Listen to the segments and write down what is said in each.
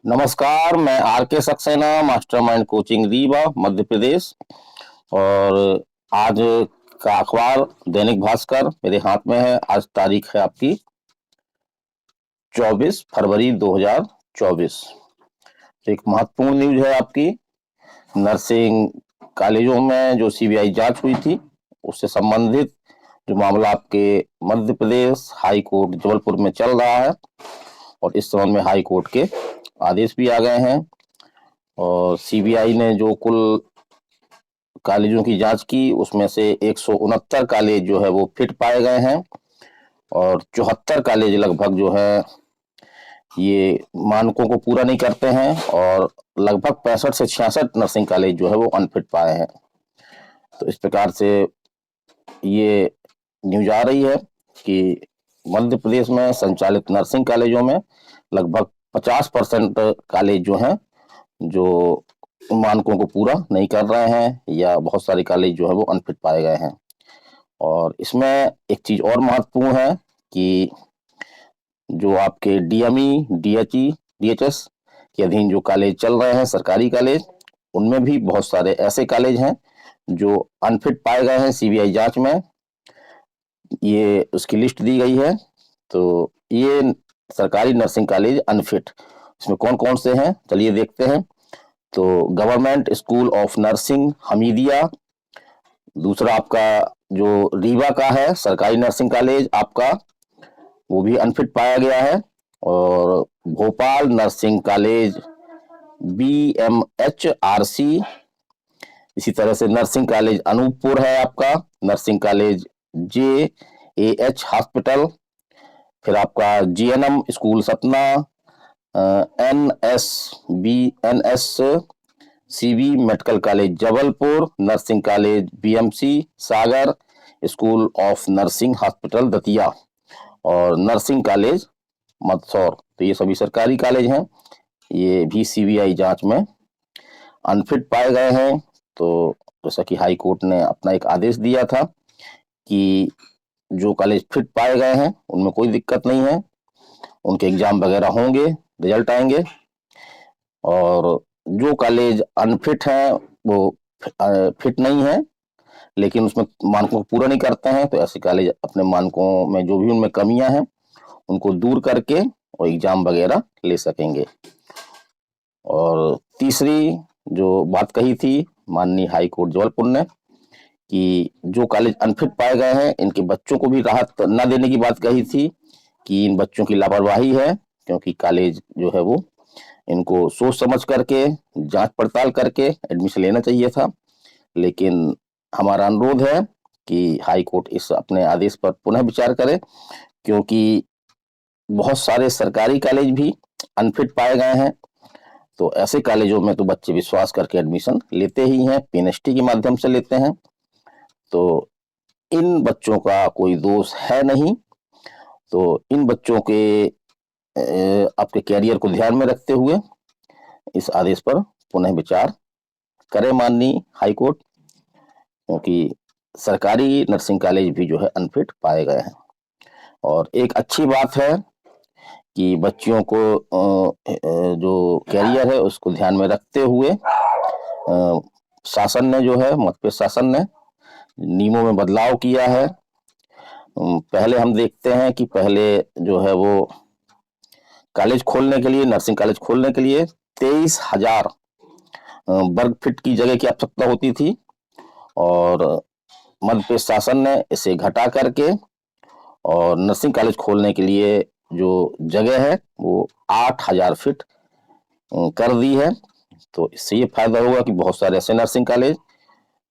नमस्कार, मैं आर के सक्सेना, मास्टरमाइंड कोचिंग रीवा मध्य प्रदेश। और आज का अखबार दैनिक भास्कर मेरे हाथ में है। आज तारीख है आपकी 24 फरवरी 2024। एक महत्वपूर्ण न्यूज है आपकी। नर्सिंग कॉलेजों में जो सीबीआई जांच हुई थी, उससे संबंधित जो मामला आपके मध्य प्रदेश हाई कोर्ट जबलपुर में चल रहा है, और इस संबंध में हाई कोर्ट के आदेश भी आ गए हैं। और सीबीआई ने जो कुल कॉलेजों की जांच की, उसमें से 169 कॉलेज जो है वो फिट पाए गए हैं, और 74 कॉलेज लगभग जो है ये मानकों को पूरा नहीं करते हैं, और लगभग 65 से 66 नर्सिंग कॉलेज जो है वो अनफिट पाए हैं। तो इस प्रकार से ये न्यूज आ रही है कि मध्य प्रदेश में संचालित नर्सिंग कॉलेजों में लगभग 50% कॉलेज जो हैं जो मानकों को पूरा नहीं कर रहे हैं, या बहुत सारे कॉलेज जो है वो अनफिट पाए गए हैं। और इसमें एक चीज और महत्वपूर्ण है कि जो आपके डीएमई, डीएचई, डीएचएस के अधीन जो कॉलेज चल रहे हैं, सरकारी कॉलेज, उनमें भी बहुत सारे ऐसे कॉलेज हैं जो अनफिट पाए गए हैं सीबीआई जांच में। ये उसकी लिस्ट दी गई है। तो ये सरकारी नर्सिंग कॉलेज अनफिट, इसमें कौन कौन से हैं चलिए देखते हैं। तो government school of nursing Hamidia, दूसरा आपका जो रीवा का है सरकारी नर्सिंग कॉलेज आपका, वो भी अनफिट पाया गया है। और भोपाल नर्सिंग कॉलेज BMHRC, इसी तरह से नर्सिंग कॉलेज अनूपपुर है आपका, नर्सिंग कॉलेज JAH हॉस्पिटल, फिर आपका GNM school Satna, NSCB medical college Jabalpur, nursing college BMC Sagar, school of nursing hospital Datia, और नर्सिंग कॉलेज मंदसौर। तो ये सभी सरकारी कॉलेज हैं, ये भी सीबीआई जांच में अनफिट पाए गए हैं। तो जैसा कि हाई कोर्ट ने अपना एक आदेश दिया था कि जो कॉलेज फिट पाए गए हैं उनमें कोई दिक्कत नहीं है, उनके एग्जाम वगैरह होंगे, रिजल्ट आएंगे। और जो कॉलेज अनफिट हैं वो फिट नहीं है लेकिन उसमें मानकों को पूरा नहीं करते हैं, तो ऐसे कॉलेज अपने मानकों में जो भी उनमें कमियां हैं उनको दूर करके और एग्जाम वगैरह ले सकेंगे। और तीसरी जो बात कही थी माननीय हाई कोर्ट जबलपुर ने कि जो कॉलेज अनफिट पाए गए हैं इनके बच्चों को भी राहत न देने की बात कही थी कि इन बच्चों की लापरवाही है, क्योंकि कॉलेज जो है वो इनको सोच समझ करके जांच पड़ताल करके एडमिशन लेना चाहिए था। लेकिन हमारा अनुरोध है कि हाई कोर्ट इस अपने आदेश पर पुनः विचार करे, क्योंकि बहुत सारे सरकारी कॉलेज भी अनफिट पाए गए हैं। तो ऐसे कॉलेजों में तो बच्चे विश्वास करके एडमिशन लेते ही हैं, पीएनएसटी के माध्यम से लेते हैं। तो इन बच्चों का कोई दोष है नहीं। तो इन बच्चों के आपके कैरियर को ध्यान में रखते हुए इस आदेश पर पुनः विचार करे माननीय हाई कोर्ट, क्योंकि सरकारी नर्सिंग कॉलेज भी जो है अनफिट पाए गए हैं। और एक अच्छी बात है कि बच्चियों को जो कैरियर है उसको ध्यान में रखते हुए शासन ने जो है, मध्य प्रदेश शासन ने नियमों में बदलाव किया है। पहले हम देखते हैं कि पहले जो है वो कॉलेज खोलने के लिए, नर्सिंग कॉलेज खोलने के लिए 23,000 वर्ग फीट की जगह की आवश्यकता होती थी, और मध्य प्रदेश शासन ने इसे घटा करके और नर्सिंग कॉलेज खोलने के लिए जो जगह है वो 8,000 फीट कर दी है। तो इससे ये फायदा होगा कि बहुत सारे ऐसे नर्सिंग कॉलेज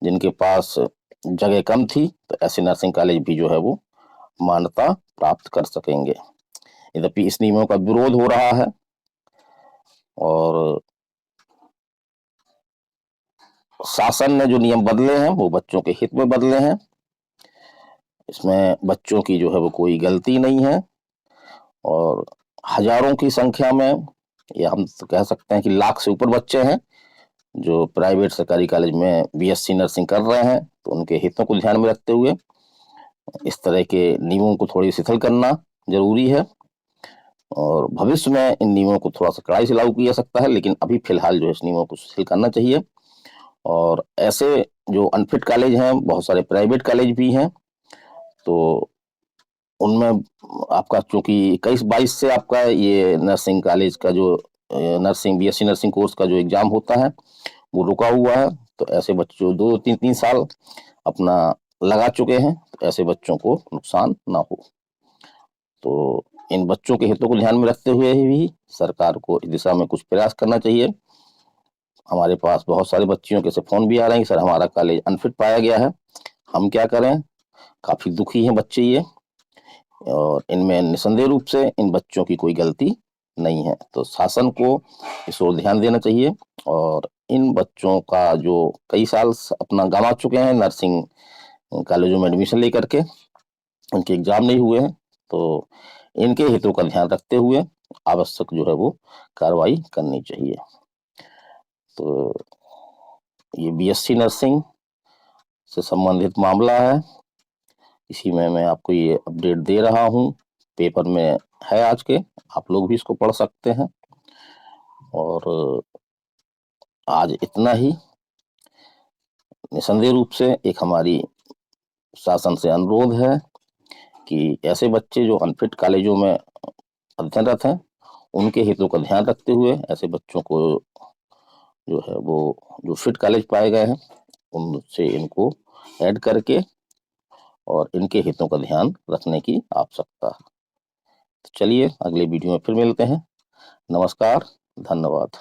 जिनके पास जगह कम थी, तो ऐसे नर्सिंग कॉलेज भी जो है वो मान्यता प्राप्त कर सकेंगे। यद्यपि इस नियमों का विरोध हो रहा है, और शासन ने जो नियम बदले हैं वो बच्चों के हित में बदले हैं, इसमें बच्चों की जो है वो कोई गलती नहीं है। और हजारों की संख्या में, या हम तो कह सकते हैं कि लाख से ऊपर बच्चे हैं जो प्राइवेट सरकारी कॉलेज में बीएससी नर्सिंग कर रहे हैं। तो उनके हितों को ध्यान में रखते हुए इस तरह के नियमों को थोड़ी शिथिल करना जरूरी है। और भविष्य में इन नियमों को थोड़ा सा कड़ाई से लागू किया जा सकता है, लेकिन अभी फिलहाल जो है इस नियमों को शिथिल करना चाहिए। और ऐसे जो अनफिट कॉलेज हैं, बहुत सारे प्राइवेट कॉलेज भी हैं, तो उनमें आपका चूंकि 21-22 से आपका ये नर्सिंग कॉलेज का जो नर्सिंग बीएससी नर्सिंग कोर्स का जो एग्जाम होता है वो रुका हुआ है। तो ऐसे बच्चों 2-3 साल अपना लगा चुके हैं, तो ऐसे बच्चों को नुकसान ना हो। तो इन बच्चों के हितों को ध्यान में रखते हुए ही सरकार को इस दिशा में कुछ प्रयास करना चाहिए। हमारे पास बहुत सारे बच्चियों के से फोन भी आ रहे हैं कि सर हमारा कॉलेज अनफिट पाया गया है, हम क्या करें। काफी दुखी हैं बच्चे ये, और इनमें निसंदेह रूप से इन बच्चों की कोई गलती नहीं है। तो शासन को इस ओर ध्यान देना चाहिए, और इन बच्चों का जो कई साल अपना गंवा चुके हैं नर्सिंग कॉलेजों में एडमिशन लेकर के, उनके एग्जाम नहीं हुए हैं, तो इनके हितों का ध्यान रखते हुए आवश्यक जो है वो कार्रवाई करनी चाहिए। तो ये बीएससी नर्सिंग से संबंधित मामला है, इसी में मैं आपको ये अपडेट दे रहा हूँ। पेपर में है आज के, आप लोग भी इसको पढ़ सकते हैं। और आज इतना ही। निसंदेह रूप से एक हमारी शासन से अनुरोध है कि ऐसे बच्चे जो अनफिट कॉलेजों में अध्ययनरत हैं, उनके हितों का ध्यान रखते हुए ऐसे बच्चों को जो है वो जो फिट कॉलेज पाए गए हैं उनसे इनको ऐड करके और इनके हितों का ध्यान रखने की आवश्यकता है। तो चलिए अगले वीडियो में फिर मिलते हैं। नमस्कार, धन्यवाद।